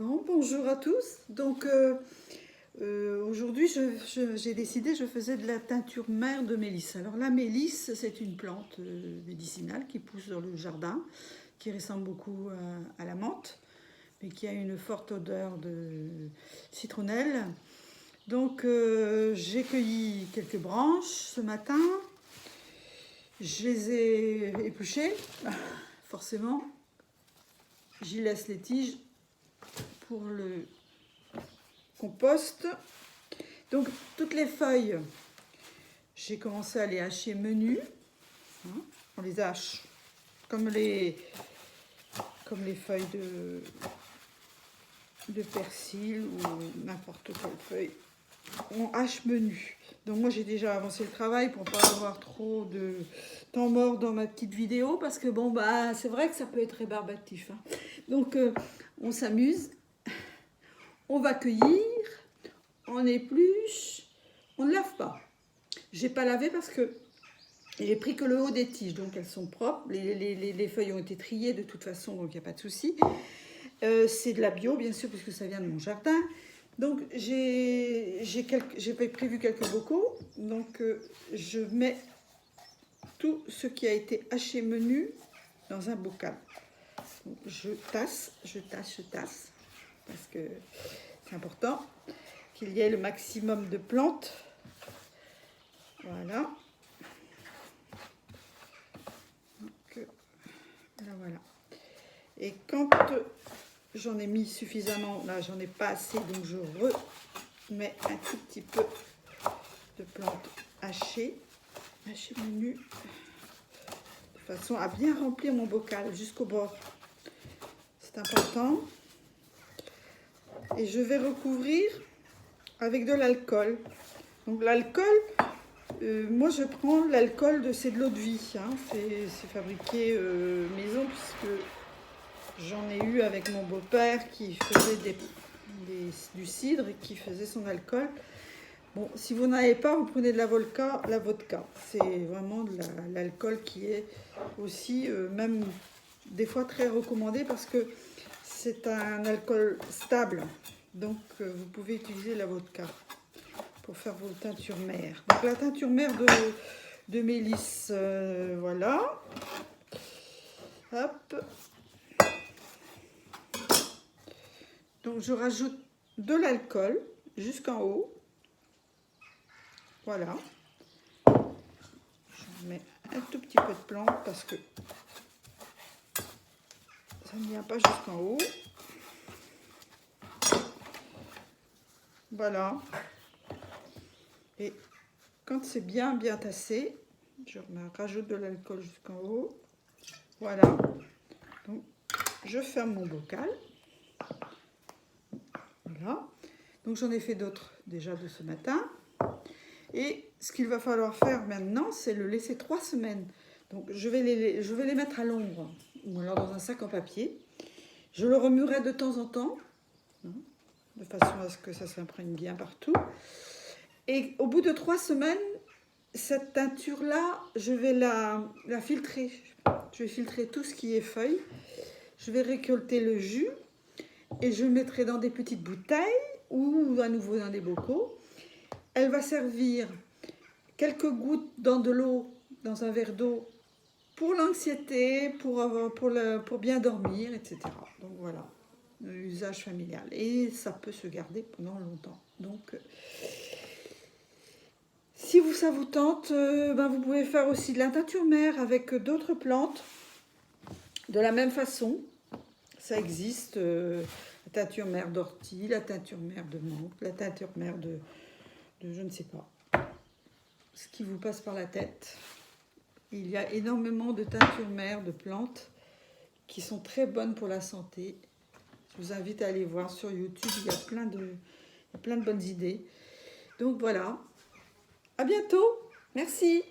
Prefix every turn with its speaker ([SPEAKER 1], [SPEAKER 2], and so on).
[SPEAKER 1] Bon, bonjour à tous. Donc aujourd'hui, j'ai décidé, je faisais de la teinture mère de mélisse. Alors la mélisse, c'est une plante médicinale qui pousse dans le jardin, qui ressemble beaucoup à la menthe, mais qui a une forte odeur de citronnelle. Donc j'ai cueilli quelques branches ce matin. Je les ai épluchées, forcément. J'y laisse les tiges pour le compost. Donc toutes les feuilles, j'ai commencé à les hacher menu. On les hache comme les feuilles de persil ou n'importe quelle feuille. On hache menu. Donc moi j'ai déjà avancé le travail pour pas avoir trop de temps mort dans ma petite vidéo parce que bon bah c'est vrai que ça peut être rébarbatif. Donc on s'amuse, on va cueillir, on épluche, on ne lave pas. J'ai pas lavé parce que j'ai pris que le haut des tiges, donc elles sont propres. Les feuilles ont été triées de toute façon, donc il n'y a pas de souci. C'est de la bio, bien sûr, puisque ça vient de mon jardin. Donc j'ai prévu quelques bocaux. Donc je mets tout ce qui a été haché menu dans un bocal. Donc, je tasse, parce que c'est important qu'il y ait le maximum de plantes. Voilà. Donc, voilà. Et quand j'en ai mis suffisamment, là j'en ai pas assez, donc je remets un tout petit peu de plantes hachées menu, de façon à bien remplir mon bocal jusqu'au bord. C'est important. Et je vais recouvrir avec de l'alcool. Donc l'alcool, moi je prends l'alcool c'est de l'eau de vie, c'est fabriqué maison puisque j'en ai eu avec mon beau-père qui faisait du cidre et qui faisait son alcool. Bon, si vous n'avez pas, vous prenez de la vodka. C'est vraiment de l'alcool qui est aussi, même des fois, très recommandé parce que c'est un alcool stable. Donc, vous pouvez utiliser la vodka pour faire vos teintures mères. Donc, la teinture mère de mélisse, voilà. Hop. Donc, je rajoute de l'alcool jusqu'en haut. Voilà. Je mets un tout petit peu de plante parce que ça ne vient pas jusqu'en haut. Voilà. Et quand c'est bien tassé, je rajoute de l'alcool jusqu'en haut. Voilà. Donc, je ferme mon bocal. Voilà. Donc, j'en ai fait d'autres déjà de ce matin. Et ce qu'il va falloir faire maintenant, c'est le laisser 3 semaines. Donc, je vais les mettre à l'ombre ou alors dans un sac en papier. Je le remuerai de temps en temps, de façon à ce que ça s'imprègne bien partout. Et au bout de 3 semaines, cette teinture-là, je vais la filtrer. Je vais filtrer tout ce qui est feuilles. Je vais récolter le jus et je le mettrai dans des petites bouteilles ou à nouveau dans des bocaux. Elle va servir quelques gouttes dans de l'eau, dans un verre d'eau, pour l'anxiété, pour bien dormir, etc. Donc voilà, usage familial. Et ça peut se garder pendant longtemps. Donc, si ça vous tente, vous pouvez faire aussi de la teinture mère avec d'autres plantes. De la même façon, ça existe. La teinture mère d'ortie, la teinture mère de menthe, la teinture mère de je ne sais pas. Ce qui vous passe par la tête. Il y a énormément de teintures mères de plantes qui sont très bonnes pour la santé. Je vous invite à aller voir sur YouTube, il y a plein de bonnes idées. Donc voilà, à bientôt, merci.